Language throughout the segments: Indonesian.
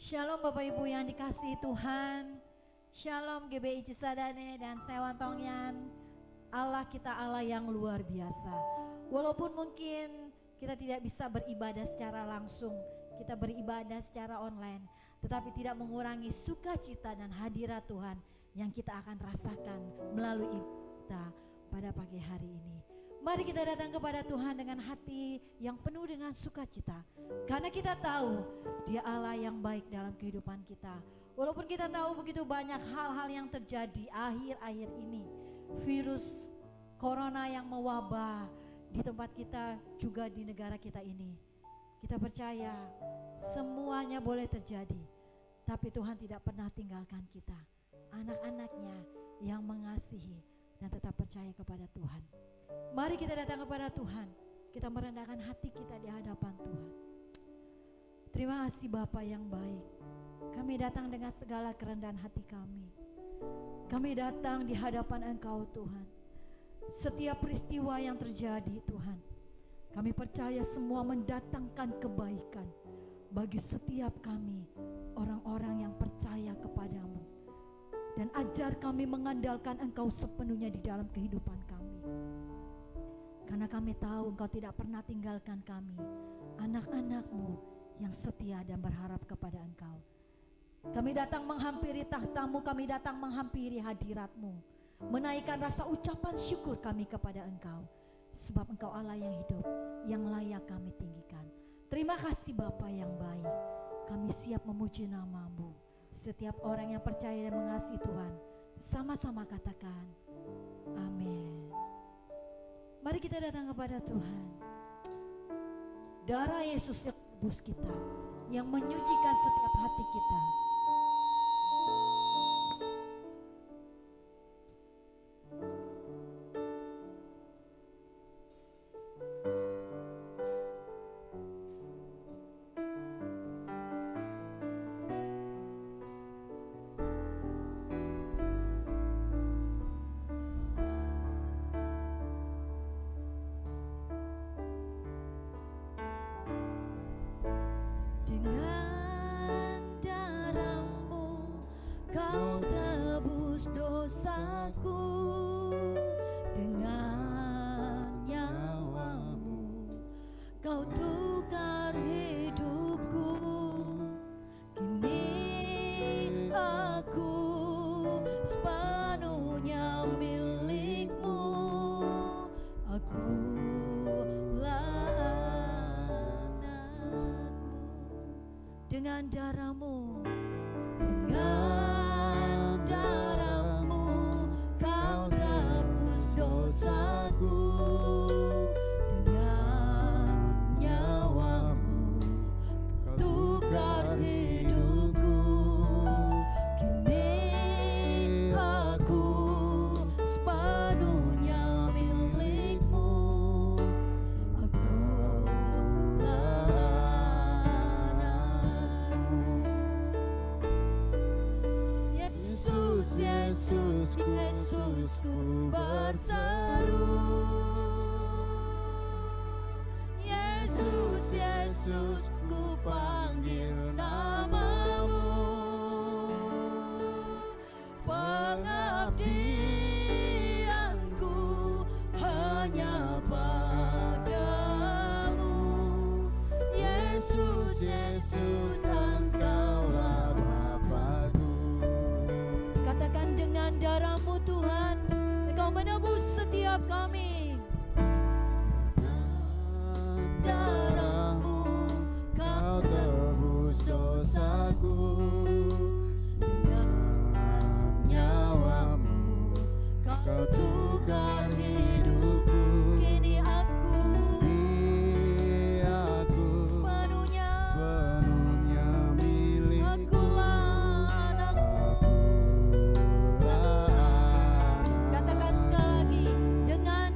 Shalom Bapak Ibu yang dikasihi Tuhan. Shalom GBI Cisadane dan Sewan Tongyan. Allah kita Allah yang luar biasa. Walaupun mungkin kita tidak bisa beribadah secara langsung, kita beribadah secara online, tetapi tidak mengurangi sukacita dan hadirat Tuhan yang kita akan rasakan melalui kita pada pagi hari ini. Mari kita datang kepada Tuhan dengan hati yang penuh dengan sukacita. Karena kita tahu Dia Allah yang baik dalam kehidupan kita. Walaupun kita tahu begitu banyak hal-hal yang terjadi akhir-akhir ini. Virus corona yang mewabah di tempat kita juga di negara kita ini. Kita percaya semuanya boleh terjadi. Tapi Tuhan tidak pernah tinggalkan kita. Anak-anaknya yang mengasihi dan tetap percaya kepada Tuhan. Mari kita datang kepada Tuhan. Kita merendahkan hati kita di hadapan Tuhan. Terima kasih Bapa yang baik. Kami datang dengan segala kerendahan hati kami. Kami datang di hadapan Engkau Tuhan. Setiap peristiwa yang terjadi Tuhan, kami percaya semua mendatangkan kebaikan bagi setiap kami, orang-orang yang percaya kepadamu. Dan ajar kami mengandalkan Engkau sepenuhnya di dalam kehidupan kami. Karena kami tahu Engkau tidak pernah tinggalkan kami, anak-anak-Mu yang setia dan berharap kepada Engkau. Kami datang menghampiri tahta-Mu, kami datang menghampiri hadirat-Mu, menaikkan rasa ucapan syukur kami kepada Engkau. Sebab Engkau Allah yang hidup, yang layak kami tinggikan. Terima kasih Bapa yang baik, kami siap memuji nama-Mu. Setiap orang yang percaya dan mengasihi Tuhan, sama-sama katakan, amin. Mari kita datang kepada Tuhan. Darah Yesus yang menebus kita, yang menyucikan setiap hati kita. Dengan darah-Mu, dengan darah-Mu, Kau tebus dosaku. Dengan nyawa-Mu, Kau tukar hidupku. Kini aku sepenuhnya milik-Mu. Aku Yesusku berseru, Yesus, Yesus, ku panggil nama-Mu. Pengabdianku hanya padamu, Yesus, Yesus, Engkaulah Bapa-Ku. Katakan dengan darah-Mu Tuhan, Engkau menebus setiap kami. Darah-Mu, Kau tebus dosaku. Dengan nyawa-Mu, Kau tukar hidupku. Kini aku sepenuhnya milik. Akulah anak-Mu. Katakan sekali lagi, dengan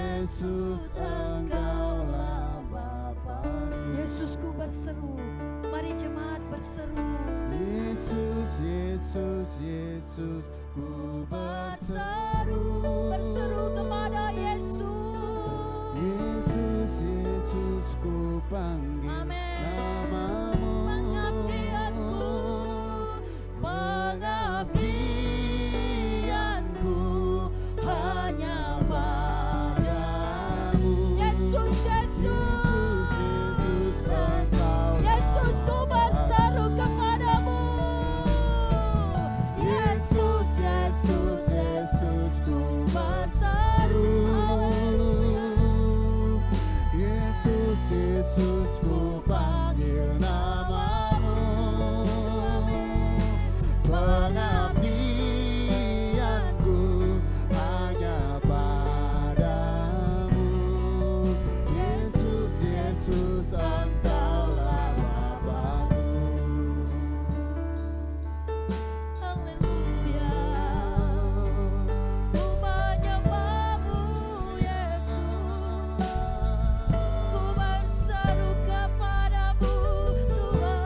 Yesus, Engkaulah Bapa-Ku. Yesus, ku berseru, mari jemaat berseru. Yesus, Yesus, Yesus, ku berseru, berseru kepada Yesus. Yesus, Yesus, ku panggil namamu. Pengabdianku, Pengabdianku hanya padamu. Yesus, Yesus, Yesus, Engkau Yesus, ku berseru kepadamu. Yesus, Yesus, Yesus, ku berseru. Yesus, Yesus, ku panggil namamu. Pengabdianku hanya padamu. Yesus, Yesus, Engkaulah Bapa-Ku. Haleluya. Ku menyembahmu Yesus. Ku berseru kepadamu Tuhan.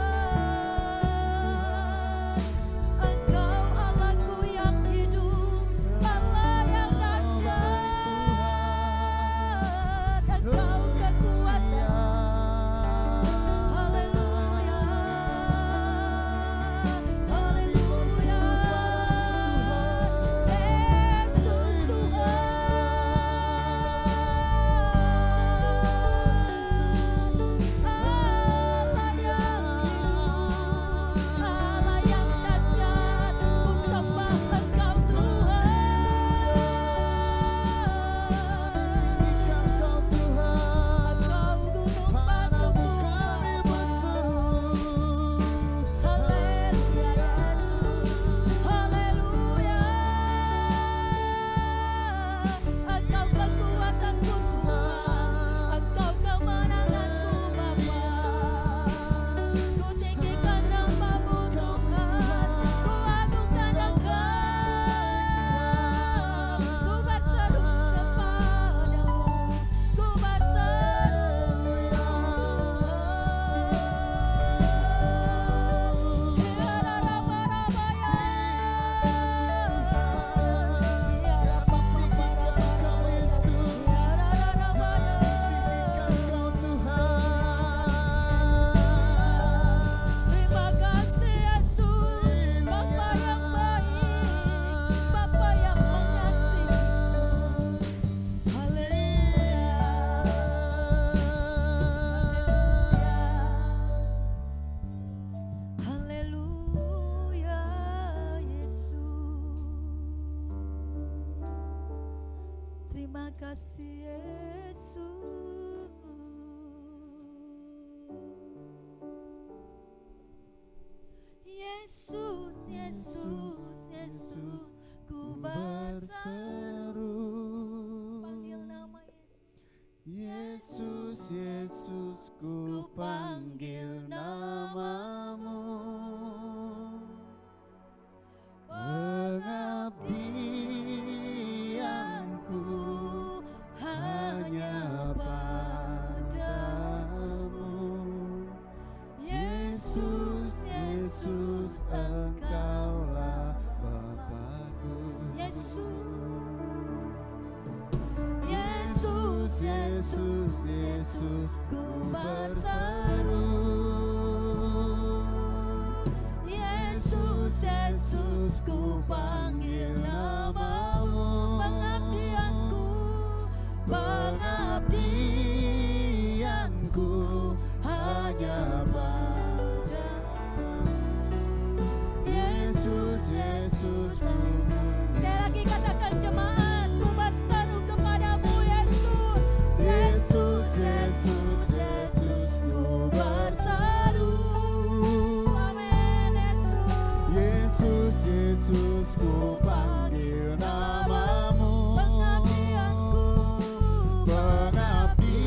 Engkau Allahku yang hidup, Allah yang dahsyat. Engkau kekuatan. Haleluya. Haleluya. Yesus Tuhan. Allah yang dahsyat, ku sembah Engkau Tuhan. Engkau gunung batuku. Haleluya Yesus, haleluya. Engkau kekuatanku Tuhan, Engkau kemenanganku Bapa. Ku tinggikan namamu Tuhan, ku agungkan Engkau. Ku berseru kepadamu, ku Terima kasih Yesus, Bapa yang baik, Bapa yang mengasihi. Haleluya, Yesus. Terima kasih Yesus. Yesus, Yesus, Yesus, ku berseru. Panggil nama Yesus. Yesus, Yesus, ku panggil namamu. Pengabdianku hanya padamu. Yesus, Yesus, Engkaulah Bapa-Ku. Yesus, Yesus, Yesus, ku ku berseru. Yesus, Yesus, ku panggil namamu. Pengabdianku, pengabdianku hanya padamu. Yesus, Yesus, sekali lagi katakan jemaat, ku berseru kepadamu Yesus. Yesus, Yesus, Yesus, ku berseru. Amin Yesus. Yesus, Yesus, ku panggil namamu. Pengabdianku, Pengabdianku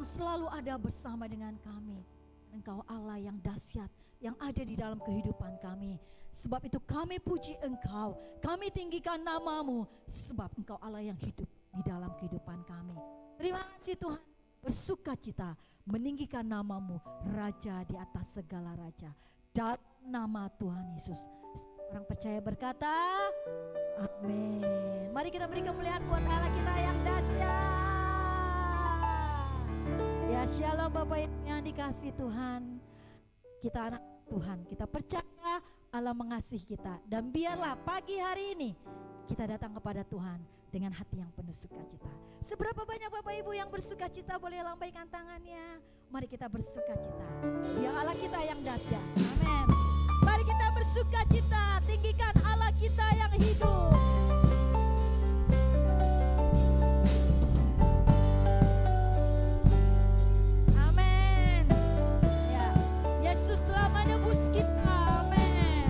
selalu ada bersama dengan kami. Engkau Allah yang dahsyat, yang ada di dalam kehidupan kami. Sebab itu kami puji Engkau, kami tinggikan nama-Mu, sebab Engkau Allah yang hidup di dalam kehidupan kami. Terima kasih Tuhan, bersukacita meninggikan nama-Mu, Raja di atas segala raja. Dalam nama Tuhan Yesus. Orang percaya berkata, amin. Mari kita beri kemuliaan buat Allah kita yang dahsyat. Ya shalom Bapak Ibu yang dikasih Tuhan. Kita anak Tuhan, kita percaya Allah mengasihi kita. Dan biarlah pagi hari ini kita datang kepada Tuhan dengan hati yang penuh sukacita. Seberapa banyak Bapak Ibu yang bersukacita, boleh lambaikan tangannya. Mari kita bersukacita. Ya Allah kita yang dahsyat. Amin. Mari kita bersukacita, tinggikan Allah kita yang hidup. Amin. Ya, Yesus telah menebus kita. Amin.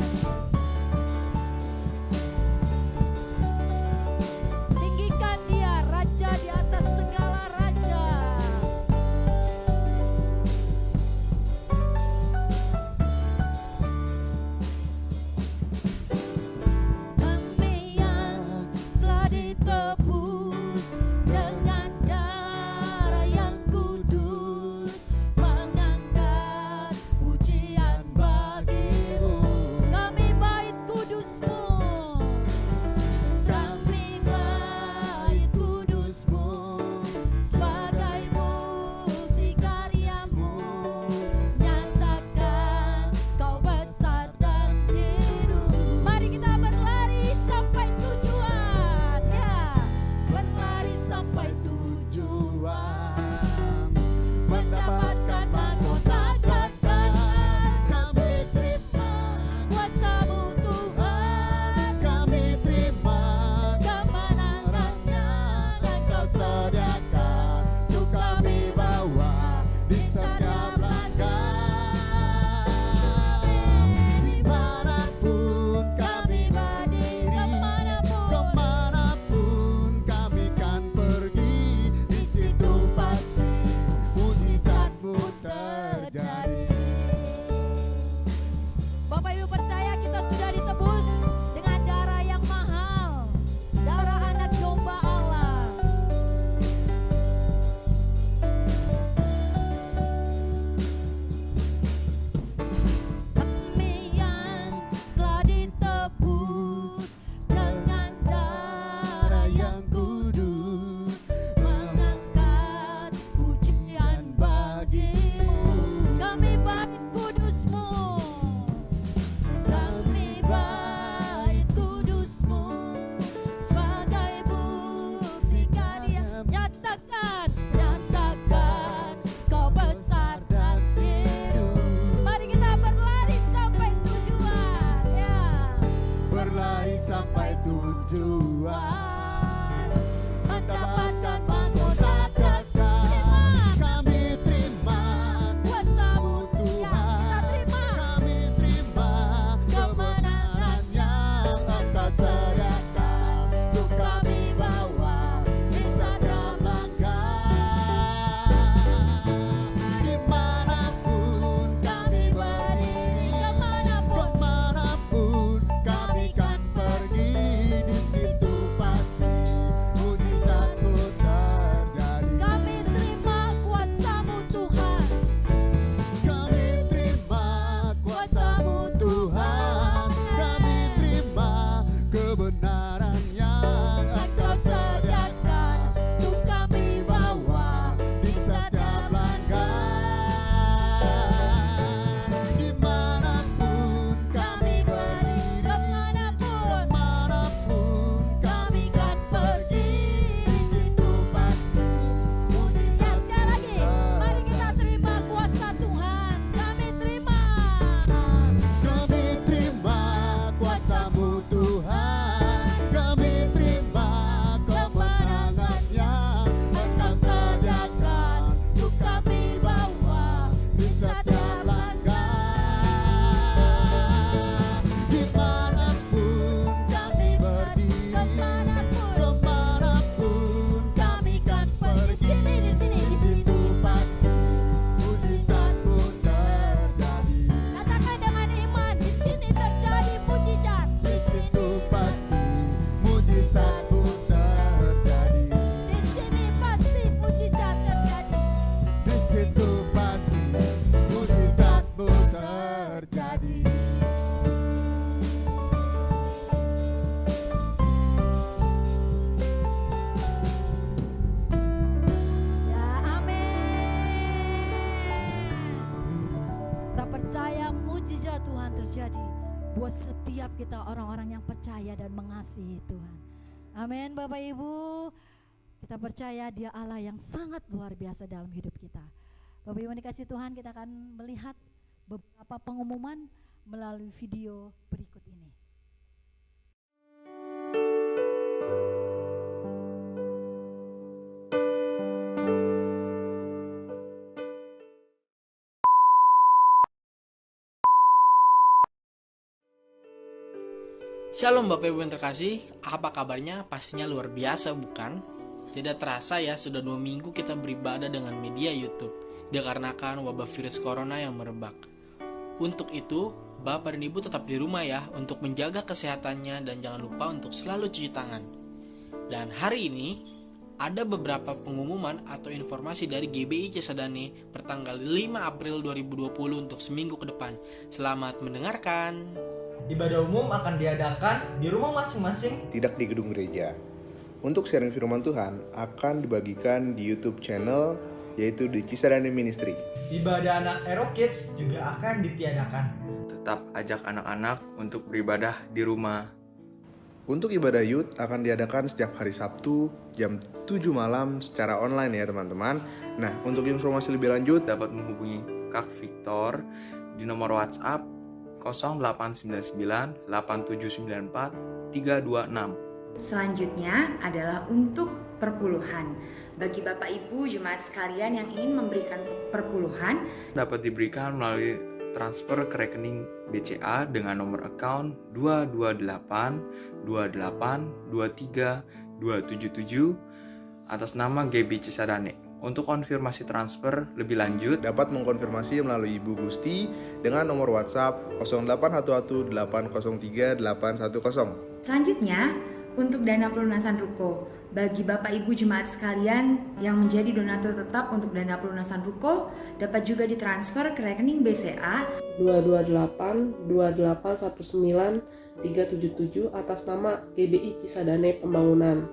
Tinggikan Dia, Raja di atas segala raja. Kami yang telah ditebus dengan darah yang kudus, mengangkat pujian bagi-Mu. Kami bait kudus-Mu, kami bait kudus-Mu, sebagai bukti karya-Mu, nyatakan Kau besar dan hidup. Mari kita berlari sampai tujuan, ya, berlari sampai tujuan, mendapatkan mahkota kekal. Kami terima Kuasa-Mu Tuhan, kami terima kemenangannya yang Kau sediakan untuk kami bawa di setiap langkah. Dimanapun kami berdiri, kemanapun kami kan pergi, di situ pasti mujizat-Mu terjadi. Bapak Ibu percaya kita sudah ditebus dengan darah yang mahal, darah anak domba Allah. Kami yang telah ditebus dengan darah yang kudus, mengangkat pujian bagi-Mu. Kami bait kudus-Mu, kami bait kudus-Mu, sebagai bukti karya. Nyatakan, nyatakan Kau besar dan hidup. Mari kita berlari sampai tujuan, ya. Berlari sampai tujuan, Mendapatkan mahkota kekal. kami terima Kuasa-Mu ya, Tuhan, kita terima kami terima kemenangan yang Engkau sediakan untuk kami bawa di setiap langkah. Dimanapun kami berdiri, kemanapun kami kan pergi, di situ pasti mujizat-Mu terjadi. buat setiap kita orang-orang yang percaya dan mengasihi Tuhan. Amin Bapak Ibu. Kita percaya Dia Allah yang sangat luar biasa dalam hidup kita. Bapak Ibu dikasih Tuhan, kita akan melihat beberapa pengumuman melalui video berikut ini. Shalom Bapak Ibu yang terkasih, apa kabarnya? Pastinya luar biasa bukan? Tidak terasa ya, sudah 2 minggu kita beribadah dengan media YouTube dikarenakan wabah virus corona yang merebak. Untuk itu, Bapak dan Ibu tetap di rumah ya untuk menjaga kesehatannya dan jangan lupa untuk selalu cuci tangan. Dan hari ini, ada beberapa pengumuman atau informasi dari GBI Cisadane pertanggal 5 April 2020 untuk seminggu ke depan. Selamat mendengarkan. Ibadah umum akan diadakan di rumah masing-masing, tidak di gedung gereja. Untuk sharing firman Tuhan akan dibagikan di YouTube channel yaitu di Cisadane Ministry. Ibadah anak Aero Kids juga akan ditiadakan. Tetap ajak anak-anak untuk beribadah di rumah. Untuk ibadah youth akan diadakan setiap hari Sabtu jam 7 malam secara online ya teman-teman. Nah, untuk informasi lebih lanjut Dapat menghubungi Kak Victor di nomor WhatsApp 0899 8794 326. Selanjutnya adalah untuk perpuluhan. Bagi Bapak Ibu jemaat sekalian yang ingin memberikan perpuluhan, Dapat diberikan melalui transfer ke rekening BCA dengan nomor account 228 28 23 277 atas nama GB Cisadane. Untuk konfirmasi transfer lebih lanjut, dapat mengkonfirmasi melalui Ibu Gusti dengan nomor WhatsApp 0811 803 810. selanjutnya untuk dana pelunasan ruko. Bagi Bapak Ibu jemaat sekalian yang menjadi donatur tetap untuk dana pelunasan ruko, dapat juga ditransfer ke rekening BCA 228 2819 377 atas nama GBI Cisadane Pembangunan.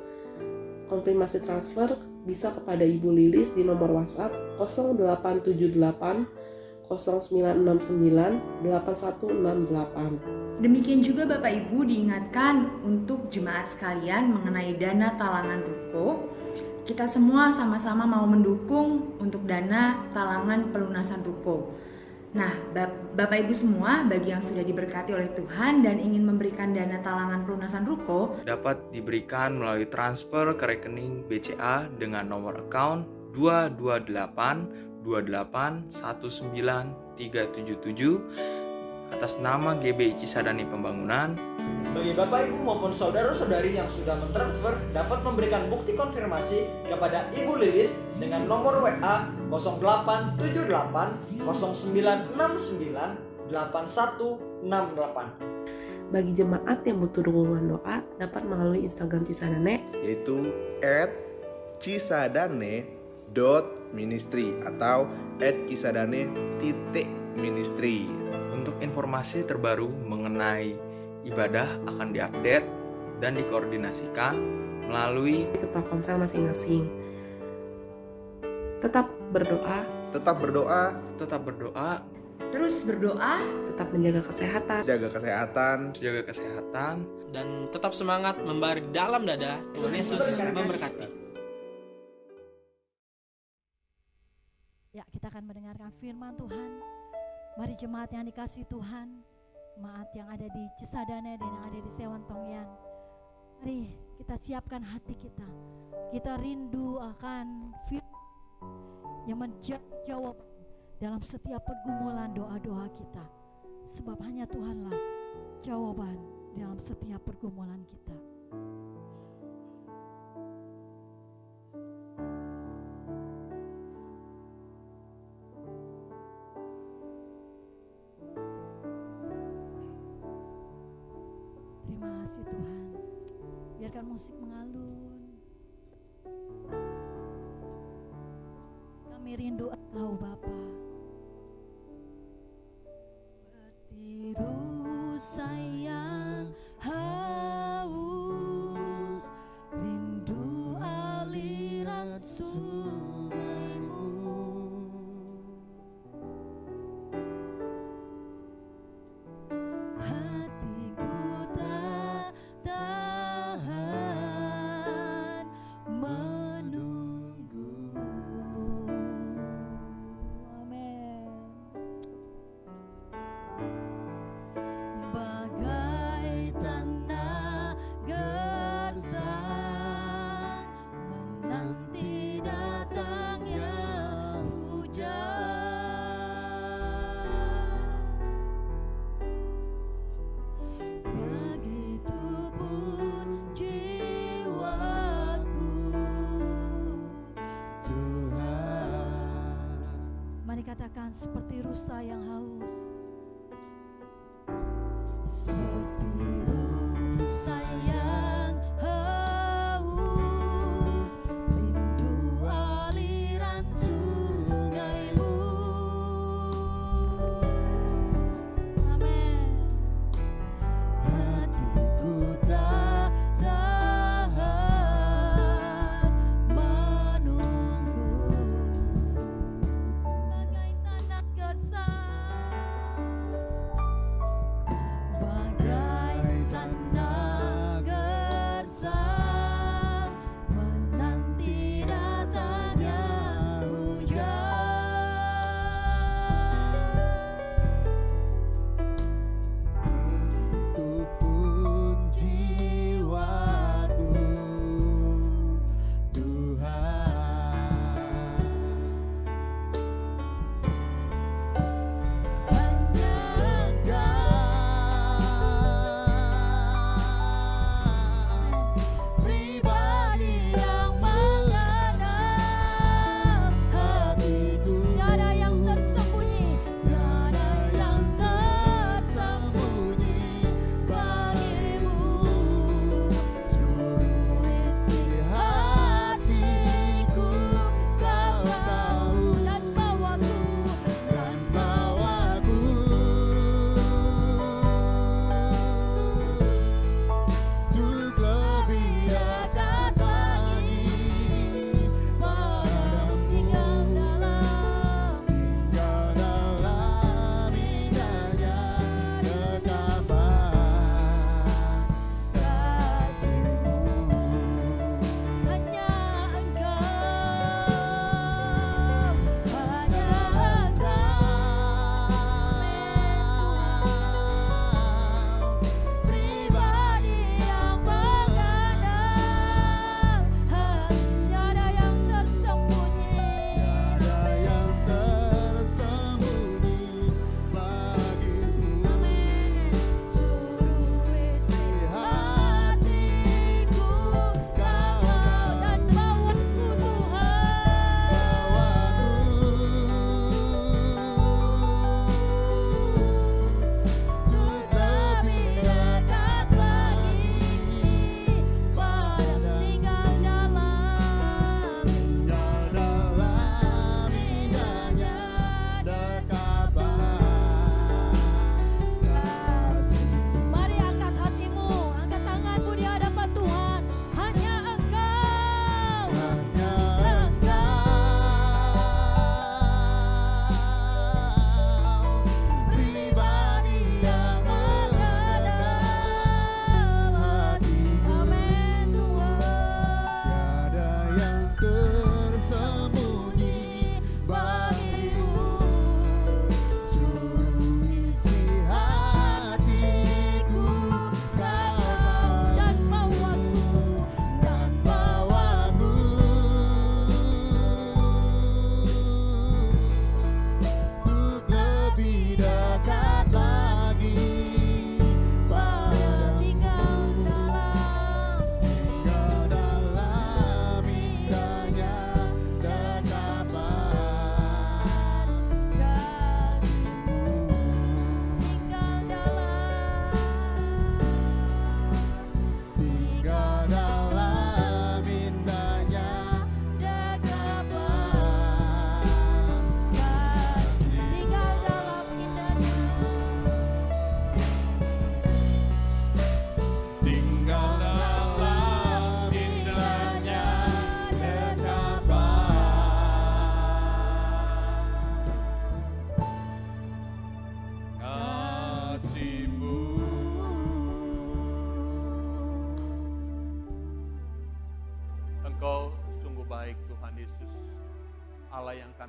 Konfirmasi transfer bisa kepada Ibu Lilis di nomor WhatsApp 0878 0969 8168. Demikian juga Bapak Ibu diingatkan untuk jemaat sekalian mengenai dana talangan ruko. Kita semua sama-sama mau mendukung untuk dana talangan pelunasan ruko. Nah, Bapak Ibu semua, bagi yang sudah diberkati oleh Tuhan dan ingin memberikan dana talangan pelunasan ruko, dapat diberikan melalui transfer ke rekening BCA dengan nomor account 228 28 19 377 atas nama GBI Cisadane Pembangunan. Bagi Bapak Ibu maupun saudara-saudari yang sudah mentransfer dapat memberikan bukti konfirmasi kepada Ibu Lilis dengan nomor WA 0878 0969 8168. Bagi jemaat yang butuh dukungan doa dapat melalui Instagram Cisadane yaitu @cisadane.ministry atau @cisadane.ministry. Untuk informasi terbaru mengenai ibadah akan diupdate dan dikoordinasikan melalui ketua konsel masing-masing. Tetap berdoa, Tetap berdoa, tetap berdoa, terus berdoa, tetap menjaga kesehatan. jaga kesehatan. jaga kesehatan. Dan tetap semangat membara di dalam dada. Tuhan Yesus memberkati. Ya, kita akan mendengarkan firman Tuhan. Mari jemaat yang dikasih Tuhan, jemaat yang ada di Cisadane dan yang ada di Sewan Tongyan, mari kita siapkan hati kita. Kita rindu akan firman yang menjadi jawaban dalam setiap pergumulan doa-doa kita. Sebab hanya Tuhanlah jawaban dalam setiap pergumulan kita. Terima kasih Tuhan. Biarkan musik mengalun. Kami rindu Engkau Bapa. Seperti rusa yang haus, rindu aliran sungai-Mu. Hati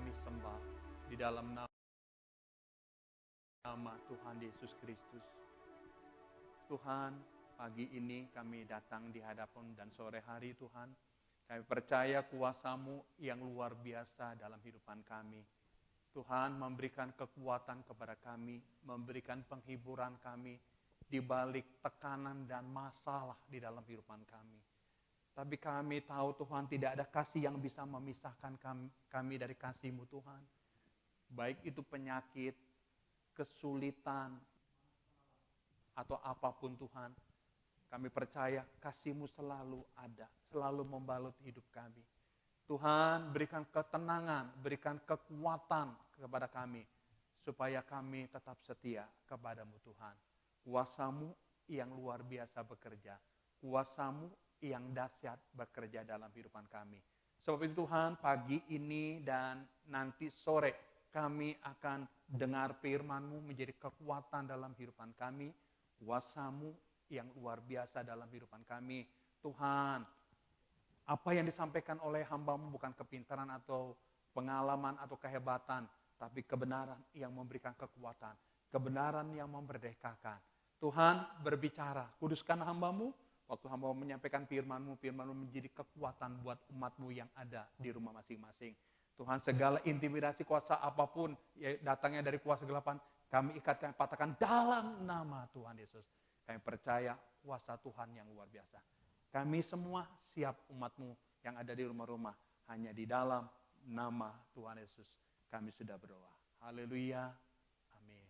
kami sembah di dalam nama Tuhan Yesus Kristus. Tuhan, pagi ini kami datang di hadapan dan sore hari Tuhan. Kami percaya kuasa-Mu yang luar biasa dalam kehidupan kami. Tuhan memberikan kekuatan kepada kami, memberikan penghiburan kami di balik tekanan dan masalah di dalam kehidupan kami. Tapi kami tahu Tuhan tidak ada kasih yang bisa memisahkan kami dari kasih-Mu Tuhan. Baik itu penyakit, kesulitan, atau apapun Tuhan. Kami percaya kasih-Mu selalu ada, selalu membalut hidup kami. Tuhan berikan ketenangan, berikan kekuatan kepada kami, supaya kami tetap setia kepada-Mu Tuhan. Kuasa-Mu yang luar biasa bekerja, kuasa-Mu yang dahsyat bekerja dalam kehidupan kami. Sebab itu Tuhan, pagi ini dan nanti sore kami akan dengar firman-Mu menjadi kekuatan dalam kehidupan kami, kuasa-Mu yang luar biasa dalam kehidupan kami. Tuhan, apa yang disampaikan oleh hamba-Mu bukan kepintaran atau pengalaman atau kehebatan, tapi kebenaran yang memberikan kekuatan, kebenaran yang memerdekakan. Tuhan berbicara, kuduskan hamba-Mu, waktu hamba-Mu menyampaikan firman-Mu, firman-Mu menjadi kekuatan buat umat-Mu yang ada di rumah masing-masing. Tuhan, segala intimidasi kuasa apapun ya, datangnya dari kuasa kegelapan, kami ikatkan, patahkan dalam nama Tuhan Yesus. Kami percaya kuasa Tuhan yang luar biasa. Kami semua siap umat-Mu yang ada di rumah-rumah. Hanya di dalam nama Tuhan Yesus kami sudah berdoa. Haleluya. Amin.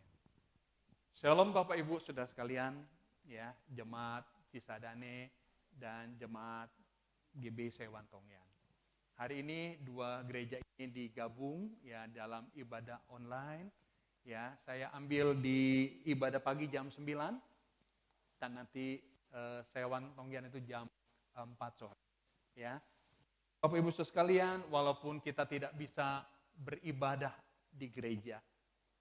Shalom Bapak Ibu Saudara sekalian, ya, jemaat Cisadane dan jemaat GB Sewan Tongyan. Hari ini dua gereja ini digabung ya dalam ibadah online. Ya, saya ambil di ibadah pagi jam 9 dan nanti Sewan Tongyan itu jam 4 sore. Ya. Bapak Ibu Saudara sekalian, walaupun kita tidak bisa beribadah di gereja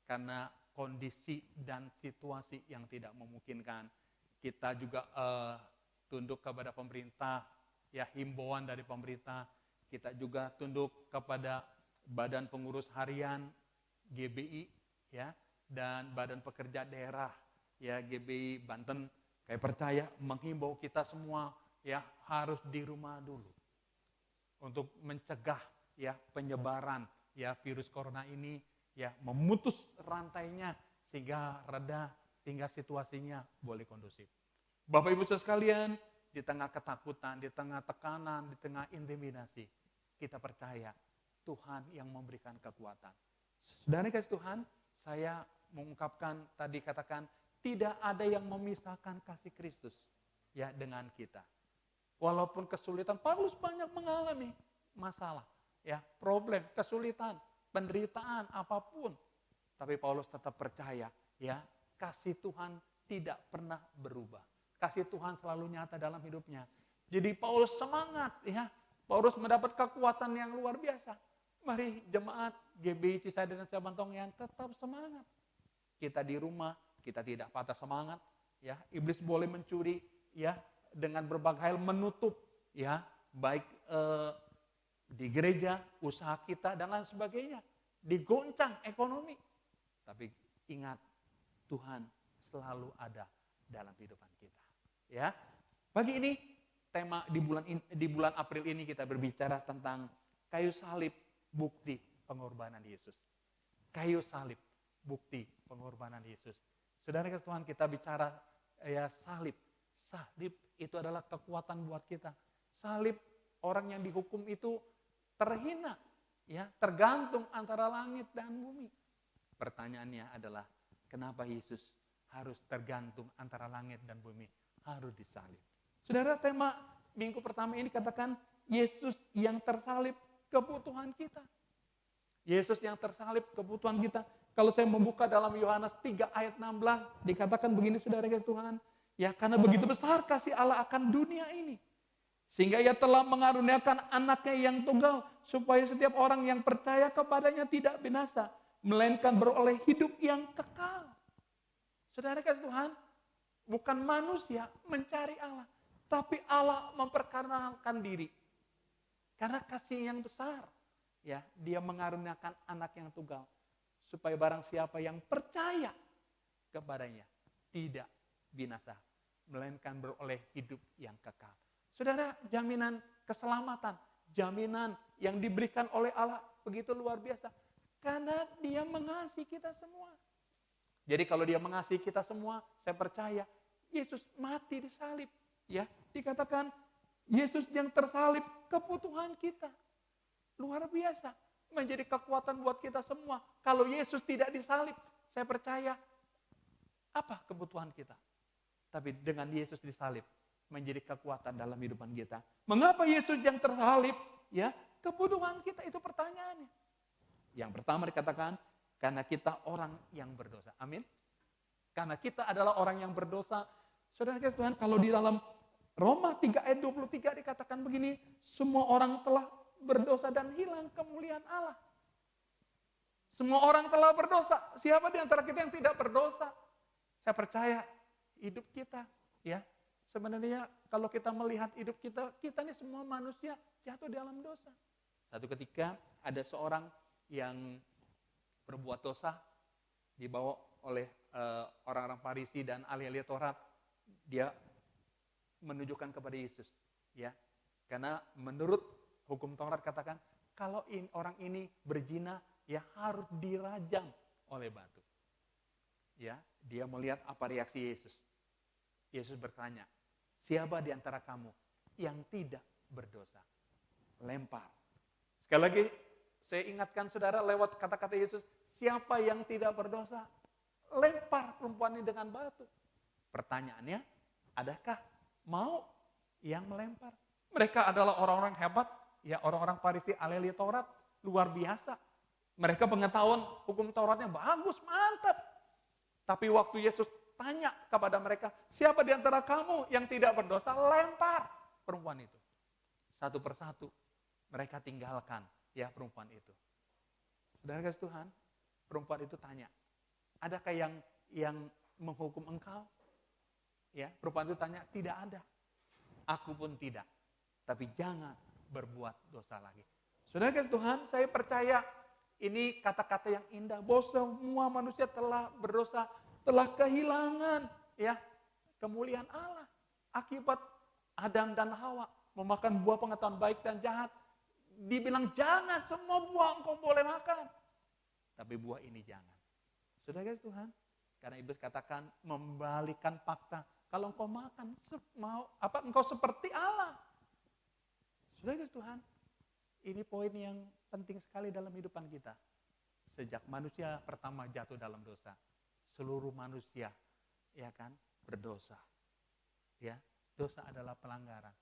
karena kondisi dan situasi yang tidak memungkinkan, kita juga tunduk kepada pemerintah, ya, himbauan dari pemerintah. Kita juga tunduk kepada Badan Pengurus Harian GBI, ya, dan Badan Pekerja Daerah, ya, GBI Banten. Saya percaya menghimbau kita semua, ya, harus di rumah dulu untuk mencegah, ya, penyebaran, ya, virus corona ini, ya, memutus rantainya sehingga reda, sehingga situasinya boleh kondusif. Bapak Ibu Saudara sekalian, di tengah ketakutan, di tengah tekanan, di tengah intimidasi, kita percaya Tuhan yang memberikan kekuatan. Saudara kasih Tuhan, saya mengungkapkan tadi katakan tidak ada yang memisahkan kasih Kristus, ya, dengan kita. Walaupun kesulitan, Paulus banyak mengalami masalah, ya, problem, kesulitan, penderitaan apapun. Tapi Paulus tetap percaya, ya, kasih Tuhan tidak pernah berubah. Kasih Tuhan selalu nyata dalam hidupnya. Jadi Paulus semangat, ya. Paulus mendapat kekuatan yang luar biasa. Mari jemaat GBI Cisadane dan Sewan Tongyan tetap semangat. Kita di rumah, kita tidak patah semangat, ya. Iblis boleh mencuri, ya, dengan berbagai hal menutup, ya, baik di gereja, usaha kita dan lain sebagainya, digoncang ekonomi. Tapi ingat, Tuhan selalu ada dalam kehidupan kita, ya. Pagi ini tema di bulan April ini kita berbicara tentang kayu salib, bukti pengorbanan Yesus. Kayu salib, bukti pengorbanan Yesus. Saudara kasih Tuhan, kita bicara, ya, salib. Salib itu adalah kekuatan buat kita. Salib, orang yang dihukum itu terhina, ya, tergantung antara langit dan bumi. Pertanyaannya adalah, kenapa Yesus harus tergantung antara langit dan bumi, harus disalib? Saudara, tema minggu pertama ini katakan Yesus yang tersalib, kebutuhan kita. Yesus yang tersalib, kebutuhan kita. Kalau saya membuka dalam Yohanes 3 ayat 16, dikatakan begini, saudara kasih Tuhan, ya, karena begitu besar kasih Allah akan dunia ini, sehingga Ia telah mengaruniakan anaknya yang tunggal, supaya setiap orang yang percaya kepadanya tidak binasa, melainkan beroleh hidup yang kekal. Saudara kasih Tuhan, bukan manusia mencari Allah, tapi Allah memperkenalkan diri. Karena kasih yang besar, Ya, dia mengaruniakan anak yang tunggal supaya barang siapa yang percaya kepadanya tidak binasa, melainkan beroleh hidup yang kekal. Saudara, jaminan keselamatan, jaminan yang diberikan oleh Allah begitu luar biasa. Karena dia mengasihi kita semua. Jadi kalau dia mengasihi kita semua, saya percaya Yesus mati di salib. Ya, dikatakan Yesus yang tersalib kebutuhan kita. Luar biasa. Menjadi kekuatan buat kita semua. Kalau Yesus tidak disalib, saya percaya apa kebutuhan kita? Tapi dengan Yesus disalib, menjadi kekuatan dalam kehidupan kita. Mengapa Yesus yang tersalib? Ya, kebutuhan kita itu pertanyaannya. Yang pertama dikatakan, karena kita orang yang berdosa. Amin. Karena kita adalah orang yang berdosa. Saudara Tuhan, kalau di dalam Roma 3 ayat 23 dikatakan begini, semua orang telah berdosa dan hilang kemuliaan Allah. Semua orang telah berdosa. Siapa di antara kita yang tidak berdosa? Saya percaya hidup kita, ya. Sebenarnya kalau kita melihat hidup kita ini semua manusia jatuh dalam dosa. Satu ketika ada seorang yang berbuat dosa, dibawa oleh orang-orang Farisi dan ahli-ahli Taurat, dia menunjukkan kepada Yesus, ya. Karena menurut hukum Taurat katakan kalau orang ini berzina, ya harus dirajam oleh batu. Ya, dia melihat apa reaksi Yesus. Yesus bertanya, siapa di antara kamu yang tidak berdosa? Lempar. Sekali lagi saya ingatkan saudara lewat kata-kata Yesus, siapa yang tidak berdosa? Lempar perempuan ini dengan batu. Pertanyaannya, adakah mau yang melempar? Mereka adalah orang-orang hebat, ya orang-orang Farisi ahli Taurat, luar biasa. Mereka pengetahuan hukum Tauratnya bagus, mantap. Tapi waktu Yesus tanya kepada mereka, siapa di antara kamu yang tidak berdosa? Lempar perempuan itu. Satu persatu mereka tinggalkan ya perempuan itu. Saudara kasih Tuhan, perempuan itu tanya, adakah yang menghukum engkau? Ya, perempuan itu tanya, tidak ada. Aku pun tidak. Tapi jangan berbuat dosa lagi. Saudara kasih Tuhan, saya percaya ini kata-kata yang indah. Bahwa semua manusia telah berdosa, telah kehilangan ya kemuliaan Allah. Akibat Adam dan Hawa memakan buah pengetahuan baik dan jahat. Dibilang jangan, semua buah engkau boleh makan. Tapi buah ini jangan. Saudara Tuhan, karena iblis katakan membalikan fakta. Kalau engkau makan, engkau seperti Allah. Saudara Tuhan, ini poin yang penting sekali dalam kehidupan kita. Sejak manusia pertama jatuh dalam dosa, seluruh manusia ya kan berdosa. Ya, dosa adalah pelanggaran.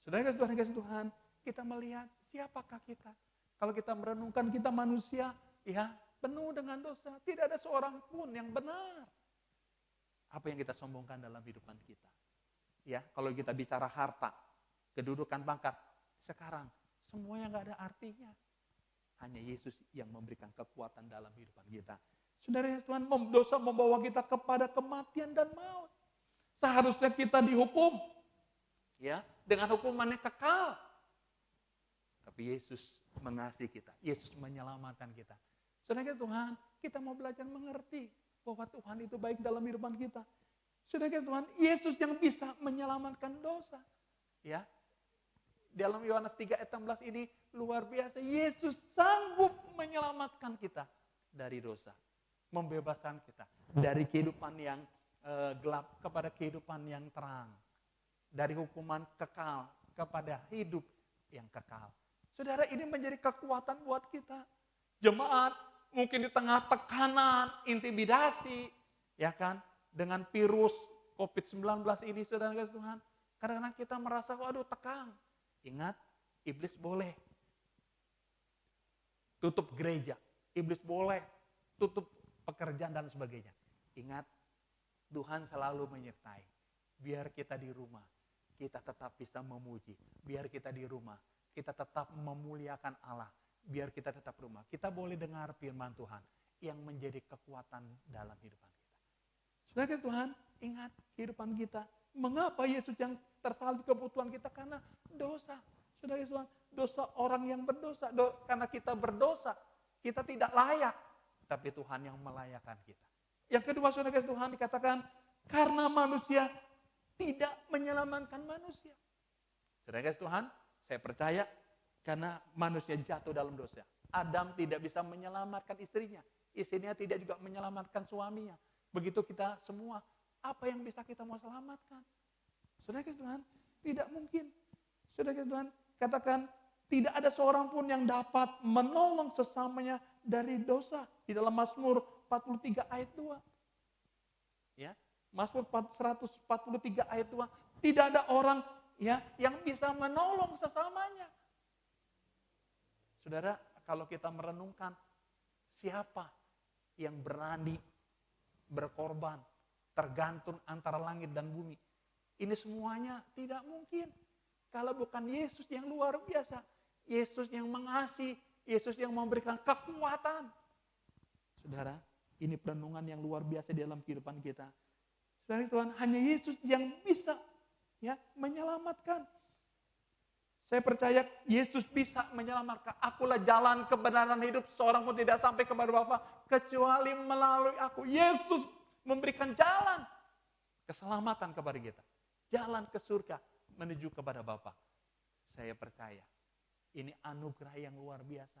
Saudara Tuhan, kita melihat siapakah kita? Kalau kita merenungkan kita manusia, ya penuh dengan dosa. Tidak ada seorang pun yang benar. Apa yang kita sombongkan dalam kehidupan kita? Ya, kalau kita bicara harta, kedudukan pangkat, sekarang semuanya nggak ada artinya. Hanya Yesus yang memberikan kekuatan dalam kehidupan kita. Saudara Tuhan, dosa membawa kita kepada kematian dan maut. Seharusnya kita dihukum, ya, dengan hukuman yang kekal. Tapi Yesus mengasihi kita, Yesus menyelamatkan kita. Saudara Tuhan, kita mau belajar mengerti bahwa Tuhan itu baik dalam kehidupan kita. Saudara Tuhan, Yesus yang bisa menyelamatkan dosa. Ya, dalam Yohanes 3 ayat 16 ini luar biasa. Yesus sanggup menyelamatkan kita dari dosa. Membebaskan kita dari kehidupan yang gelap kepada kehidupan yang terang. Dari hukuman kekal kepada hidup yang kekal. Saudara, ini menjadi kekuatan buat kita. Jemaat mungkin di tengah tekanan, intimidasi, ya kan, dengan virus COVID-19 ini, saudara Tuhan. Karena kita merasa, waduh tegang. Ingat, iblis boleh tutup gereja, iblis boleh tutup pekerjaan dan sebagainya. Ingat, Tuhan selalu menyertai. Biar kita di rumah, kita tetap bisa memuji. Biar kita di rumah, kita tetap memuliakan Allah. Biar kita tetap rumah. Kita boleh dengar firman Tuhan yang menjadi kekuatan dalam kehidupan kita. Saudara Tuhan, ingat kehidupan kita. Mengapa Yesus yang tersalib kebutuhan kita? Karena dosa. Saudara Tuhan, dosa orang yang berdosa. Karena kita berdosa, kita tidak layak. Tapi Tuhan yang melayakkan kita. Yang kedua, saudara Tuhan dikatakan, karena manusia tidak menyelamatkan manusia. Saudara Tuhan, saya percaya karena manusia jatuh dalam dosa. Adam tidak bisa menyelamatkan istrinya. Istrinya tidak juga menyelamatkan suaminya. Begitu kita semua, apa yang bisa kita mau selamatkan? Saudara Tuhan, tidak mungkin. Saudara Tuhan, katakan, tidak ada seorang pun yang dapat menolong sesamanya dari dosa. Di dalam Mazmur 43 ayat 2. Ya, Mazmur 143 ayat 2. Tidak ada orang ya yang bisa menolong sesamanya. Saudara, kalau kita merenungkan siapa yang berani berkorban, tergantung antara langit dan bumi. Ini semuanya tidak mungkin. Kalau bukan Yesus yang luar biasa. Yesus yang mengasihi, Yesus yang memberikan kekuatan. Saudara, ini perenungan yang luar biasa di dalam kehidupan kita. Saudara Tuhan, hanya Yesus yang bisa ya menyelamatkan. Saya percaya Yesus bisa menyelamatkan. Akulah jalan kebenaran hidup. Seorang pun tidak sampai kepada Bapa kecuali melalui aku. Yesus memberikan jalan keselamatan kepada kita. Jalan ke surga menuju kepada Bapa. Saya percaya ini anugerah yang luar biasa.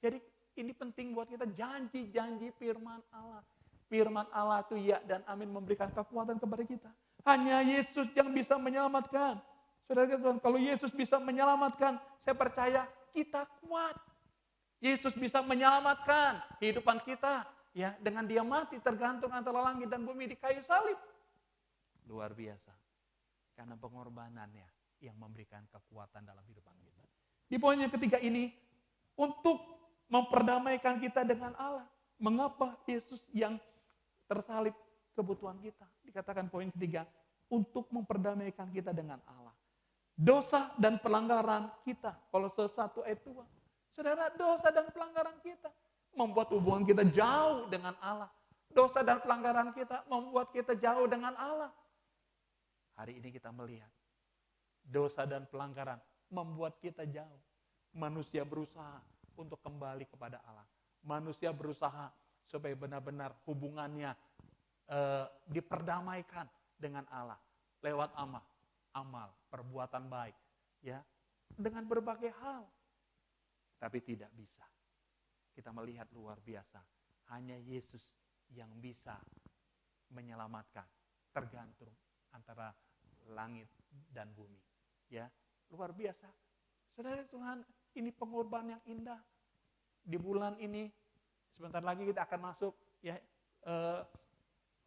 Jadi ini penting buat kita, janji-janji firman Allah. Firman Allah itu ya dan amin memberikan kekuatan kepada kita. Hanya Yesus yang bisa menyelamatkan. Saudara Tuhan, kalau Yesus bisa menyelamatkan, saya percaya kita kuat. Yesus bisa menyelamatkan kehidupan kita. Ya, dengan dia mati tergantung antara langit dan bumi di kayu salib. Luar biasa. Karena pengorbanannya yang memberikan kekuatan dalam kehidupan kita. Di poin yang ketiga ini, untuk memperdamaikan kita dengan Allah. Mengapa Yesus yang tersalib kebutuhan kita? Dikatakan poin ketiga, untuk memperdamaikan kita dengan Allah. Dosa dan pelanggaran kita. Kolose 1 ayat 2. Saudara, dosa dan pelanggaran kita membuat hubungan kita jauh dengan Allah. Dosa dan pelanggaran kita membuat kita jauh dengan Allah. Hari ini kita melihat dosa dan pelanggaran membuat kita jauh. Manusia berusaha untuk kembali kepada Allah. Manusia berusaha supaya benar-benar hubungannya diperdamaikan dengan Allah lewat amal, perbuatan baik, ya, dengan berbagai hal. Tapi tidak bisa. Kita melihat luar biasa. Hanya Yesus yang bisa menyelamatkan. Tergantung antara langit dan bumi. Ya, luar biasa. Saudara Tuhan, ini pengorbanan yang indah. Di bulan ini, sebentar lagi kita akan masuk ya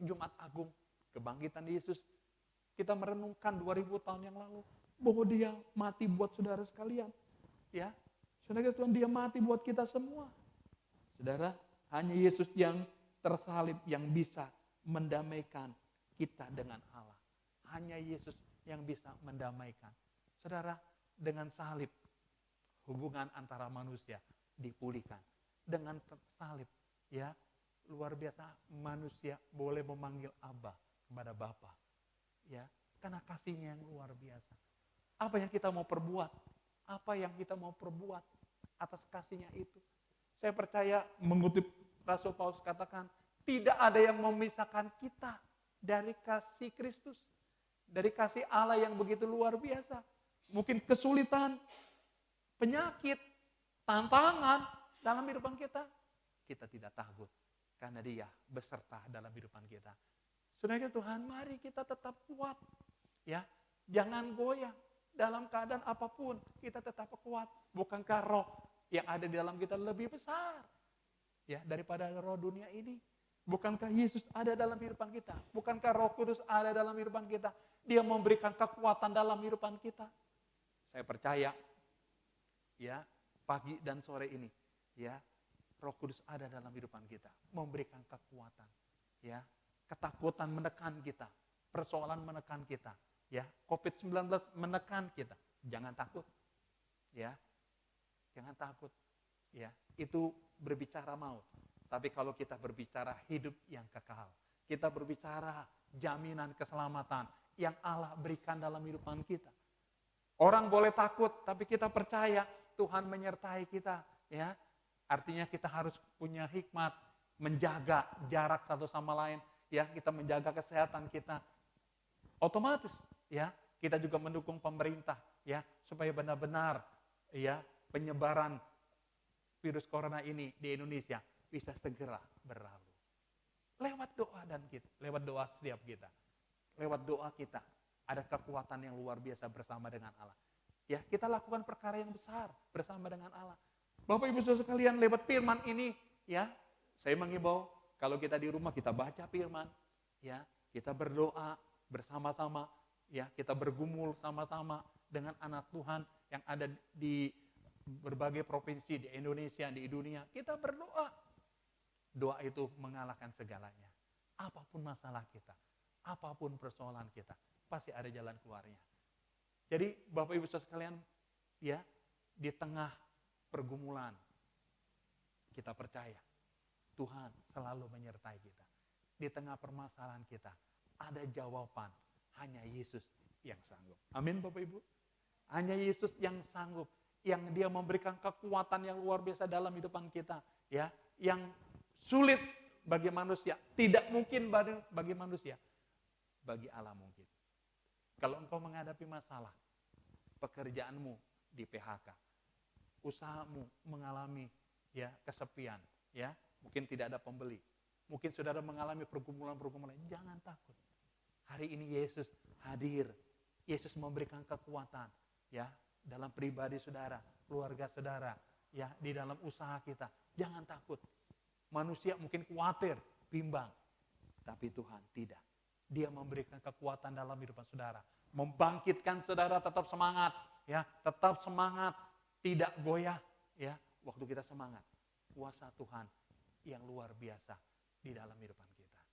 Jumat Agung, kebangkitan Yesus. Kita merenungkan 2000 tahun yang lalu bahwa dia mati buat saudara sekalian. Ya, saudara Tuhan, dia mati buat kita semua. Saudara, hanya Yesus yang tersalib yang bisa mendamaikan kita dengan Allah. Hanya Yesus yang bisa mendamaikan. Saudara, dengan salib, hubungan antara manusia dipulihkan. Dengan salib, ya, luar biasa, manusia boleh memanggil Abba kepada Bapa. Ya, karena kasihnya yang luar biasa. Apa yang kita mau perbuat? Apa yang kita mau perbuat atas kasihnya itu? Saya percaya mengutip Rasul Paulus katakan, tidak ada yang memisahkan kita dari kasih Kristus. Dari kasih Allah yang begitu luar biasa. Mungkin kesulitan, penyakit, tantangan dalam kehidupan kita. Kita tidak takut. Karena dia beserta dalam kehidupan kita. Saudara Tuhan, mari kita tetap kuat. Ya, jangan goyah. Dalam keadaan apapun, kita tetap kuat. Bukankah roh yang ada di dalam kita lebih besar ya daripada roh dunia ini? Bukankah Yesus ada dalam kehidupan kita? Bukankah Roh Kudus ada dalam kehidupan kita? Dia memberikan kekuatan dalam kehidupan kita. Saya percaya ya, pagi dan sore ini ya, Roh Kudus ada dalam kehidupan kita, memberikan kekuatan ya. Ketakutan menekan kita, persoalan menekan kita, ya, COVID-19 menekan kita, jangan takut, ya, jangan takut, ya, itu berbicara maut. Tapi kalau kita berbicara hidup yang kekal, kita berbicara jaminan keselamatan yang Allah berikan dalam kehidupan kita. Orang boleh takut, tapi kita percaya Tuhan menyertai kita, ya. Artinya kita harus punya hikmat, menjaga jarak satu sama lain, ya. Kita menjaga kesehatan kita. Otomatis, ya, kita juga mendukung pemerintah, ya, supaya benar-benar, ya, penyebaran virus corona ini di Indonesia bisa segera berlalu. Lewat doa lewat doa setiap kita, lewat doa kita ada kekuatan yang luar biasa bersama dengan Allah. Ya, kita lakukan perkara yang besar bersama dengan Allah. Bapak Ibu Saudara sekalian, lewat firman ini, ya, saya mengimbau kalau kita di rumah kita baca firman, ya, kita berdoa bersama-sama, ya, kita bergumul sama-sama dengan anak Tuhan yang ada di berbagai provinsi di Indonesia, di dunia. Kita berdoa. Doa itu mengalahkan segalanya. Apapun masalah kita, apapun persoalan kita, pasti ada jalan keluarnya. Jadi Bapak Ibu Saudara sekalian, ya, di tengah pergumulan, kita percaya Tuhan selalu menyertai kita. Di tengah permasalahan kita, ada jawaban, hanya Yesus yang sanggup. Amin Bapak Ibu. Hanya Yesus yang sanggup, yang Dia memberikan kekuatan yang luar biasa dalam hidupan kita, ya, yang sulit bagi manusia, tidak mungkin bagi manusia, bagi Allah mungkin. Kalau engkau menghadapi masalah, pekerjaanmu di PHK, usahamu mengalami, ya, kesepian, ya, mungkin tidak ada pembeli, mungkin saudara mengalami pergumulan-pergumulan, jangan takut. Hari ini Yesus hadir, Yesus memberikan kekuatan, ya, dalam pribadi saudara, keluarga saudara, ya, di dalam usaha kita. Jangan takut. Manusia mungkin khawatir, bimbang. Tapi Tuhan tidak. Dia memberikan kekuatan dalam hidup saudara. Membangkitkan saudara tetap semangat. Ya, tetap semangat. Tidak goyah. Ya, waktu kita semangat. Kuasa Tuhan yang luar biasa di dalam hidup kita.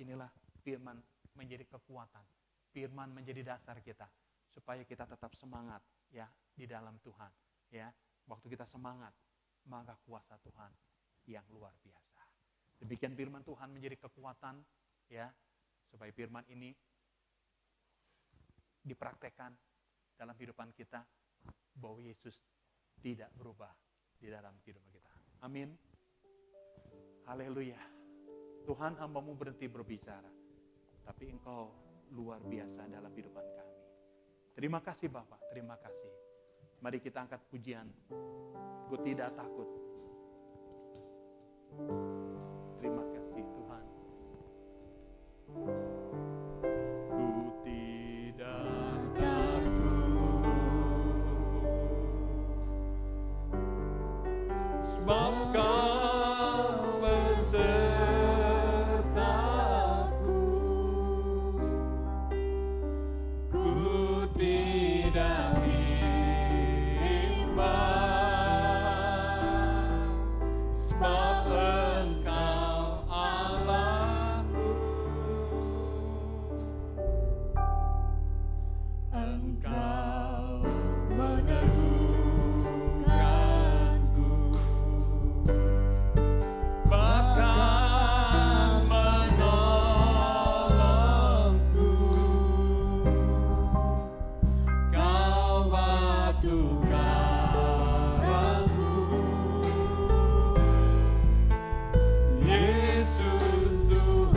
Inilah firman menjadi kekuatan. Firman menjadi dasar kita. Supaya kita tetap semangat, ya, di dalam Tuhan. Ya, waktu kita semangat, maka kuasa Tuhan yang luar biasa. Demikian firman Tuhan menjadi kekuatan, ya, supaya firman ini dipraktekkan dalam kehidupan kita, bahwa Yesus tidak berubah di dalam kehidupan kita. Amin. Haleluya. Tuhan, hamba-Mu berhenti berbicara, tapi Engkau luar biasa dalam kehidupan kami. Terima kasih Bapak, terima kasih. Mari kita angkat pujian. Ku tidak takut. Terima kasih Tuhan. Ku tidak takut, sebab Kau besertaku. Ku tidak bimbang, sebab Engkau Allahku. Engkau meneguhkanku, bahkan menolongku. Kau batu karangku, Yesus Tuhan.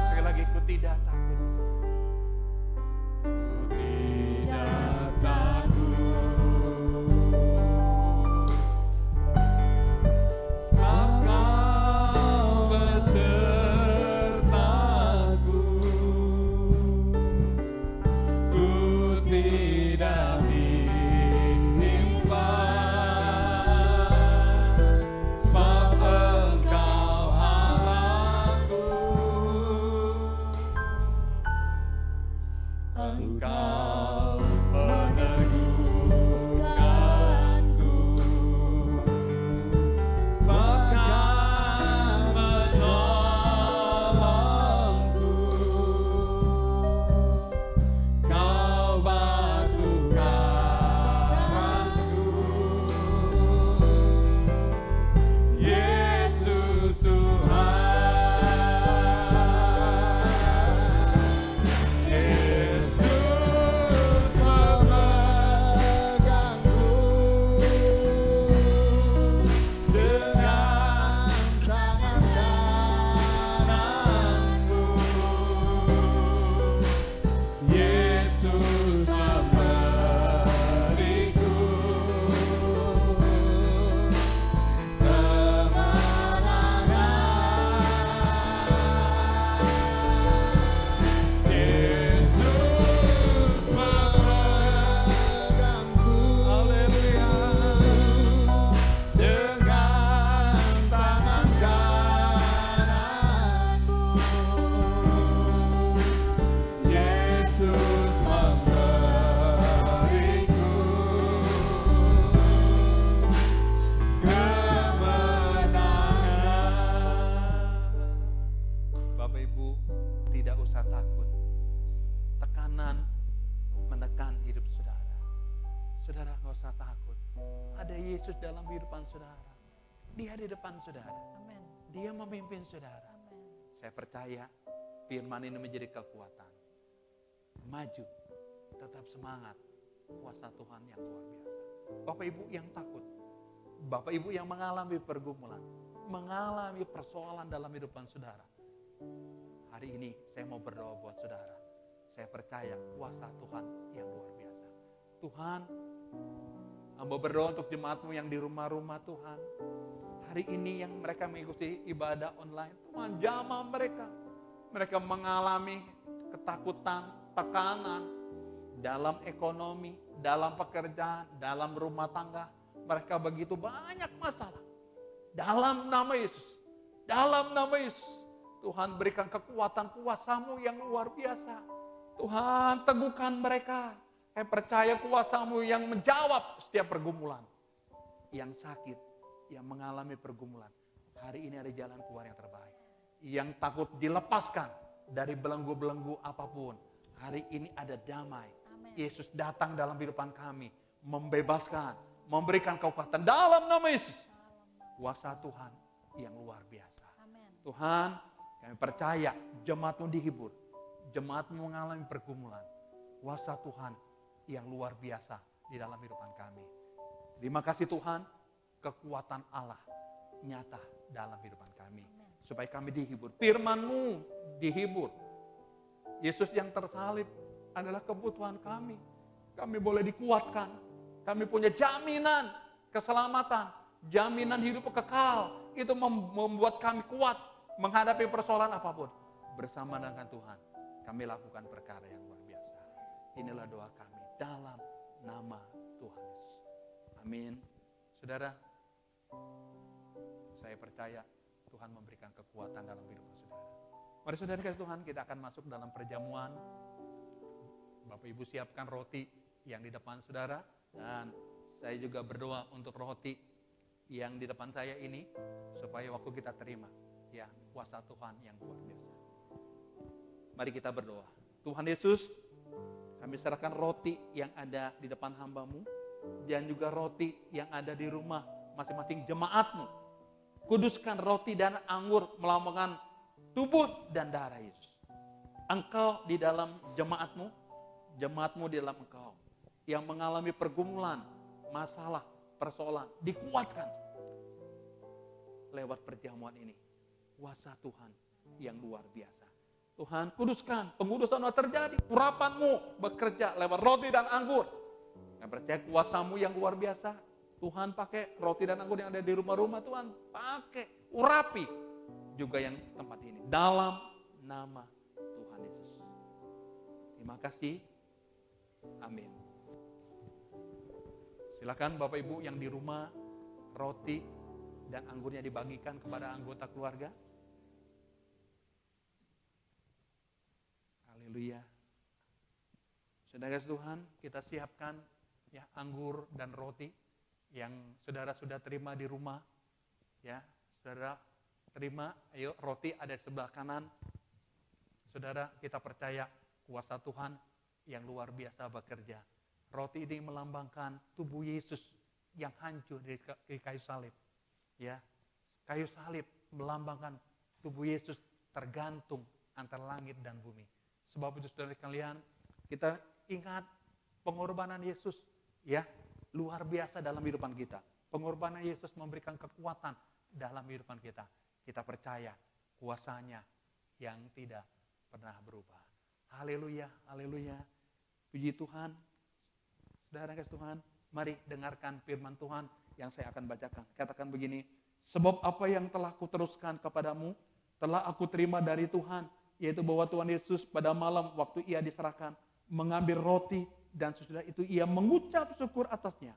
Sekali lagi, ku tidak takut. Ku tidak takut, sebab Kau besertaku. Ku tidak bimbang, sebab Engkau Allahku. Engkau meneguhkanku, bahkan menolongku. Kau batu karangku, Yesus Tuhan. Yesus usah takut. Ada Yesus dalam kehidupan saudara. Dia di depan saudara. Amin. Dia memimpin saudara. Amin. Saya percaya firman ini menjadi kekuatan. Maju, tetap semangat. Kuasa Tuhan yang luar biasa. Bapak Ibu yang takut, Bapak Ibu yang mengalami pergumulan, mengalami persoalan dalam kehidupan saudara. Hari ini saya mau berdoa buat saudara. Saya percaya kuasa Tuhan yang luar biasa. Tuhan, hamba berdoa untuk jemaatmu yang di rumah-rumah Tuhan. Hari ini yang mereka mengikuti ibadah online, Tuhan jamah mereka. Mereka mengalami ketakutan, tekanan dalam ekonomi, dalam pekerjaan, dalam rumah tangga. Mereka begitu banyak masalah. Dalam nama Yesus, dalam nama Yesus, Tuhan berikan kekuatan kuasa-Mu yang luar biasa. Tuhan teguhkan mereka. Saya percaya kuasa-Mu yang menjawab setiap pergumulan. Yang sakit, yang mengalami pergumulan. Hari ini ada jalan keluar yang terbaik. Yang takut dilepaskan dari belenggu-belenggu apapun. Hari ini ada damai. Amin. Yesus datang dalam kehidupan kami. Membebaskan, memberikan kekuatan dalam nama Yesus. Kuasa Tuhan yang luar biasa. Amin. Tuhan, kami percaya jemaat-Mu dihibur. Jemaat-Mu mengalami pergumulan. Kuasa Tuhan yang luar biasa di dalam kehidupan kami. Terima kasih Tuhan, kekuatan Allah nyata dalam kehidupan kami. Supaya kami dihibur. Firman-Mu dihibur. Yesus yang tersalib adalah kebutuhan kami. Kami boleh dikuatkan. Kami punya jaminan keselamatan. Jaminan hidup kekal. Itu membuat kami kuat menghadapi persoalan apapun. Bersama dengan Tuhan, kami lakukan perkara yang luar biasa. Inilah doa kami dalam nama Tuhan Yesus. Amin. Saudara, saya percaya Tuhan memberikan kekuatan dalam kehidupan saudara. Mari saudara kasih Tuhan, kita akan masuk dalam perjamuan. Bapak Ibu siapkan roti yang di depan saudara. Dan saya juga berdoa untuk roti yang di depan saya ini. Supaya waktu kita terima, ya, kuasa Tuhan yang luar biasa. Mari kita berdoa. Tuhan Yesus, kami serahkan roti yang ada di depan hamba-Mu. Dan juga roti yang ada di rumah masing-masing jemaat-Mu. Kuduskan roti dan anggur melambangkan tubuh dan darah Yesus. Engkau di dalam jemaat-Mu, jemaat-Mu di dalam Engkau. Yang mengalami pergumulan, masalah, persoalan, dikuatkan. Lewat perjamuan ini. Kuasa Tuhan yang luar biasa. Tuhan kuduskan, pengudusan terjadi. Urapan-Mu bekerja lewat roti dan anggur. Yang percaya kuasa-Mu yang luar biasa. Tuhan pakai roti dan anggur yang ada di rumah-rumah. Tuhan pakai, urapi juga yang tempat ini. Dalam nama Tuhan Yesus. Terima kasih. Amin. Silakan Bapak Ibu yang di rumah, roti dan anggurnya dibagikan kepada anggota keluarga. Haleluya. Saudara Tuhan, kita siapkan ya anggur dan roti yang saudara sudah terima di rumah. Ya, saudara terima, ayo roti ada di sebelah kanan. Saudara, kita percaya kuasa Tuhan yang luar biasa bekerja. Roti ini melambangkan tubuh Yesus yang hancur di kayu salib. Ya, kayu salib melambangkan tubuh Yesus tergantung antara langit dan bumi. Sebab itu saudara kalian, kita ingat pengorbanan Yesus, ya, luar biasa dalam kehidupan kita. Pengorbanan Yesus memberikan kekuatan dalam kehidupan kita. Kita percaya kuasanya yang tidak pernah berubah. Haleluya, haleluya. Puji Tuhan. Saudara kasih Tuhan, mari dengarkan firman Tuhan yang saya akan bacakan. Katakan begini, sebab apa yang telah kuteruskan kepadamu, telah aku terima dari Tuhan, yaitu bahwa Tuhan Yesus pada malam waktu ia diserahkan, mengambil roti dan sesudah itu ia mengucap syukur atasnya.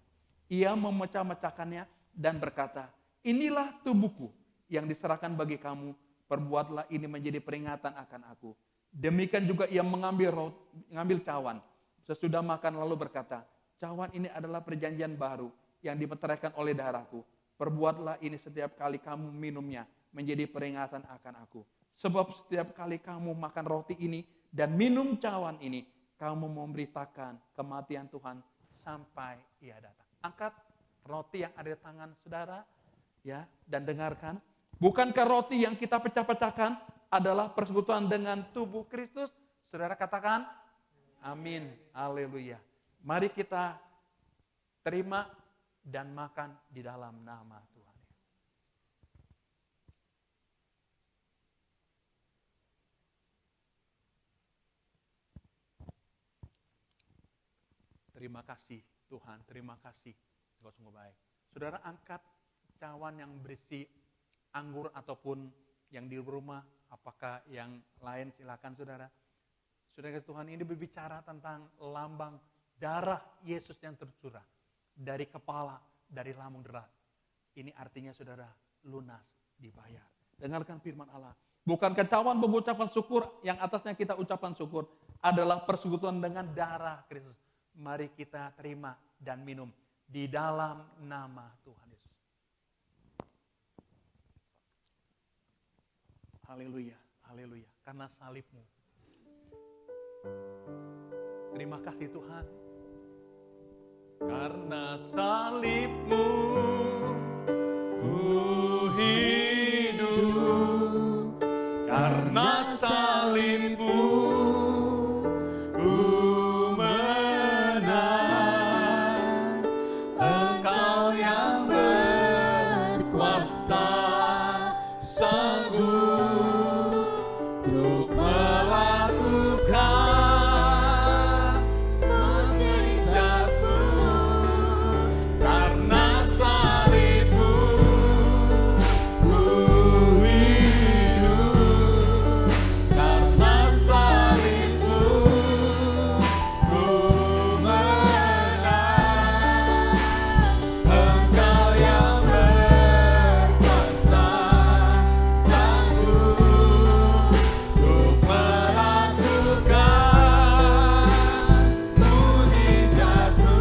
Ia memecah-mecahkannya dan berkata, inilah tubuhku yang diserahkan bagi kamu, perbuatlah ini menjadi peringatan akan aku. Demikian juga ia mengambil cawan. Sesudah makan lalu berkata, cawan ini adalah perjanjian baru yang dimeteraikan oleh darahku. Perbuatlah ini setiap kali kamu minumnya menjadi peringatan akan aku. Sebab setiap kali kamu makan roti ini dan minum cawan ini, kamu memberitakan kematian Tuhan sampai ia datang. Angkat roti yang ada di tangan saudara, ya, dan dengarkan. Bukankah roti yang kita pecah-pecahkan adalah persekutuan dengan tubuh Kristus? Saudara katakan, amin, haleluya. Mari kita terima dan makan di dalam nama Tuhan. Terima kasih Tuhan, terima kasih. Engkau sungguh baik. Saudara, angkat cawan yang berisi anggur ataupun yang di rumah, apakah yang lain, silakan saudara. Saudara Tuhan, ini berbicara tentang lambang darah Yesus yang tercurah dari kepala, dari lambung darah. Ini artinya saudara, lunas, dibayar. Dengarkan firman Allah. Bukankah cawan mengucapkan syukur, yang atasnya kita ucapkan syukur adalah persekutuan dengan darah Kristus. Mari kita terima dan minum di dalam nama Tuhan Yesus. Haleluya, haleluya. Karena salibmu. Terima kasih Tuhan. Karena salibmu ku hidup. Karena salibmu ku menang. Engkau yang berkuasa sanggup untuk melakukan mukjizatmu. Karena salibmu ku hidup. Karena salibmu ku menang. Engkau yang berkuasa sanggup untuk melakukan mukjizatmu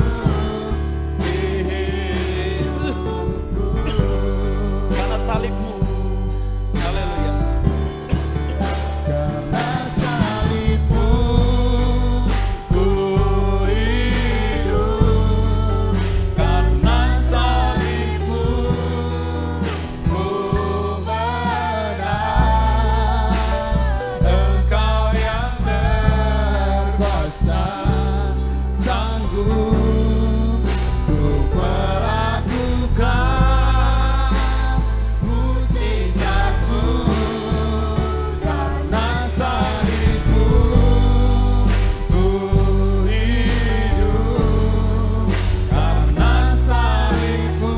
di hidupku. Karena salibmu, haleluya. Karena salibmu ku hidup. Karena salibmu ku menang. Engkau yang berkuasa sanggup untuk melakukan mukjizatmu. Karena salibmu ku hidup. Karena salibmu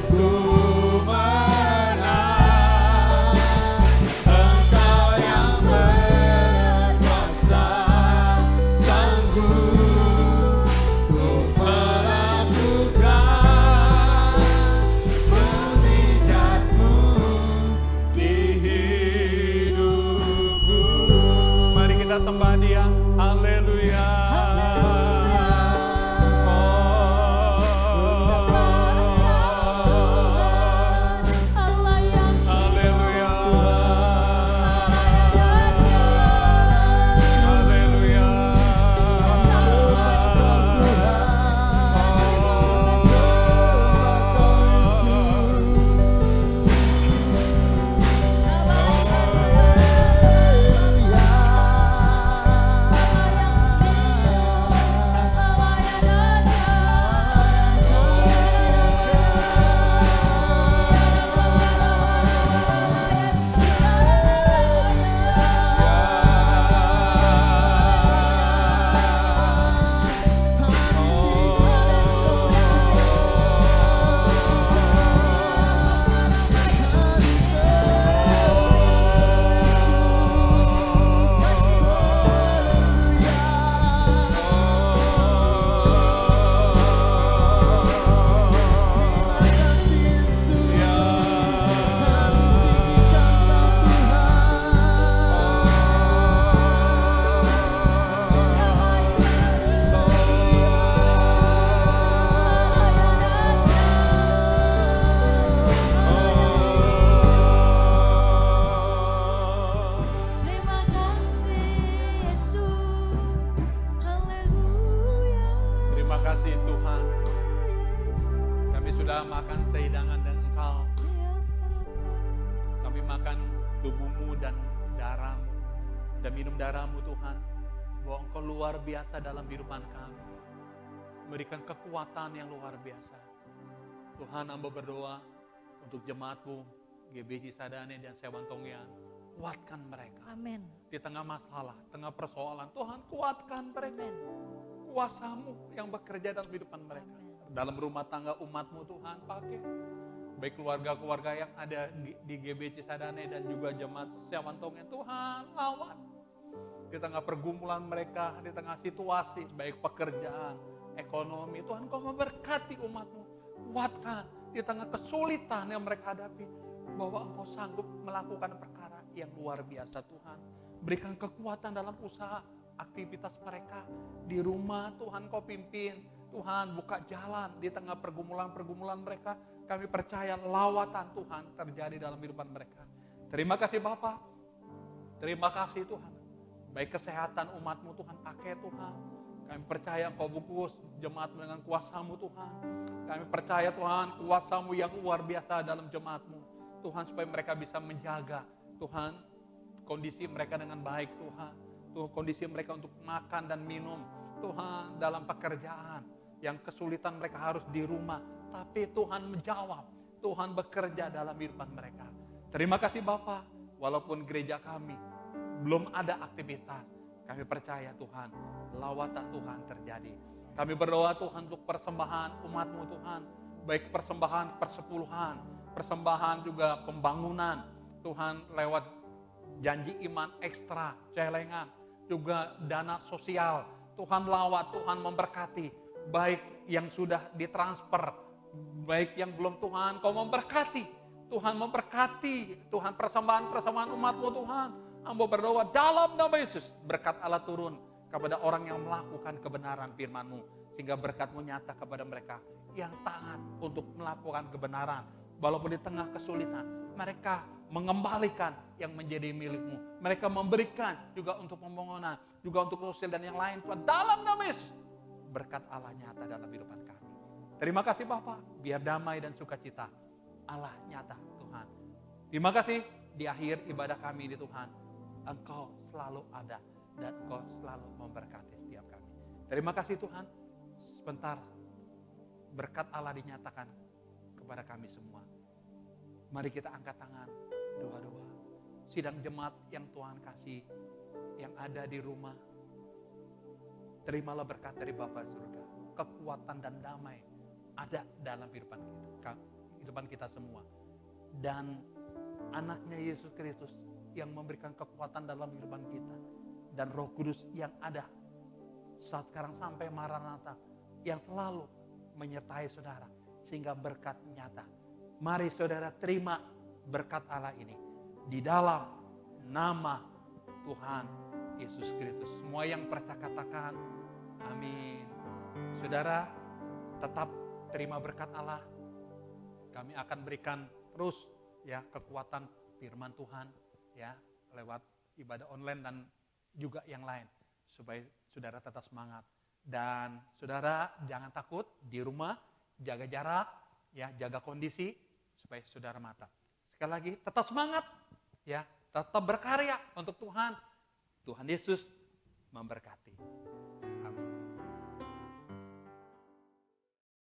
ku menang. Engkau yang berkuasa sanggup untuk melakukan mukjizatmu di hidupku. Mari kita sembah Dia. Haleluya. Allah yang Haleluya. Haleluya. Saudara makan sehidangan dengan Engkau. Kami makan tubuhmu dan darahmu dan minum darahmu Tuhan, bahwa Engkau luar biasa dalam kehidupan kami, memberikan kekuatan yang luar biasa. Tuhan, hamba berdoa untuk jemaatmu GBJ Sadane dan Sewan Tongyan, kuatkan mereka. Amin. Di tengah masalah, tengah persoalan, Tuhan kuatkan mereka. Amin. Kuasamu yang bekerja dalam kehidupan mereka. Amin. Dalam rumah tangga umatmu Tuhan pakai. Baik keluarga-keluarga yang ada di GBC Sadane dan juga jemaat Sewan Tongyan, Tuhan lawan. Di tengah pergumulan mereka, di tengah situasi, baik pekerjaan, ekonomi, Tuhan Kau memberkati umatmu. Kuatkan di tengah kesulitan yang mereka hadapi, bahwa Engkau sanggup melakukan perkara yang luar biasa Tuhan. Berikan kekuatan dalam usaha, aktivitas mereka. Di rumah Tuhan Kau pimpin, Tuhan buka jalan di tengah pergumulan-pergumulan mereka. Kami percaya lawatan Tuhan terjadi dalam kehidupan mereka. Terima kasih Bapa. Terima kasih Tuhan. Baik kesehatan umatmu Tuhan pakai Tuhan. Kami percaya Engkau bungkus jemaat dengan kuasa-Mu Tuhan. Kami percaya Tuhan kuasa-Mu yang luar biasa dalam jemaat-Mu. Tuhan supaya mereka bisa menjaga Tuhan kondisi mereka dengan baik Tuhan. Tuhan kondisi mereka untuk makan dan minum. Tuhan dalam pekerjaan yang kesulitan mereka harus di rumah. Tapi Tuhan menjawab. Tuhan bekerja dalam kehidupan mereka. Terima kasih Bapa. Walaupun gereja kami belum ada aktivitas, kami percaya Tuhan, lawatan Tuhan terjadi. Kami berdoa Tuhan untuk persembahan umat-Mu Tuhan, baik persembahan persepuluhan, persembahan juga pembangunan, Tuhan lewat janji iman ekstra, celengan, juga dana sosial. Tuhan lawat, Tuhan memberkati, baik yang sudah ditransfer, baik yang belum Tuhan, Kau memberkati. Tuhan memberkati, Tuhan persembahan umat-Mu Tuhan. Hamba berdoa dalam nama Yesus, berkat Allah turun kepada orang yang melakukan kebenaran firman-Mu, sehingga berkat-Mu nyata kepada mereka yang taat untuk melakukan kebenaran. Walaupun di tengah kesulitan, mereka mengembalikan yang menjadi milik-Mu. Mereka memberikan juga untuk pembangunan, juga untuk sosial dan yang lain. Tuhan, dalam nama Yesus, berkat Allah nyata dalam kehidupan kami. Terima kasih Bapak, biar damai dan sukacita Allah nyata Tuhan. Terima kasih di akhir ibadah kami di Tuhan. Engkau selalu ada dan Engkau selalu memberkati setiap kami. Terima kasih Tuhan. Sebentar berkat Allah dinyatakan kepada kami semua. Mari kita angkat tangan, doa-doa. Sidang jemaat yang Tuhan kasih, yang ada di rumah. Terimalah berkat dari Bapa surga. Kekuatan dan damai ada dalam kehidupan kita semua. Dan anaknya Yesus Kristus yang memberikan kekuatan dalam kehidupan kita, dan Roh Kudus yang ada saat sekarang sampai Maranatha yang selalu menyertai saudara sehingga berkat nyata. Mari saudara terima berkat Allah ini di dalam nama Tuhan Yesus Kristus. Semua yang percaya katakan amin. Saudara tetap terima berkat Allah. Kami akan berikan terus ya kekuatan firman Tuhan ya lewat ibadah online dan juga yang lain supaya saudara tetap semangat. Dan saudara jangan takut di rumah, jaga jarak ya, jaga kondisi supaya saudara mantap. Sekali lagi tetap semangat ya, tetap berkarya untuk Tuhan. Tuhan Yesus memberkati.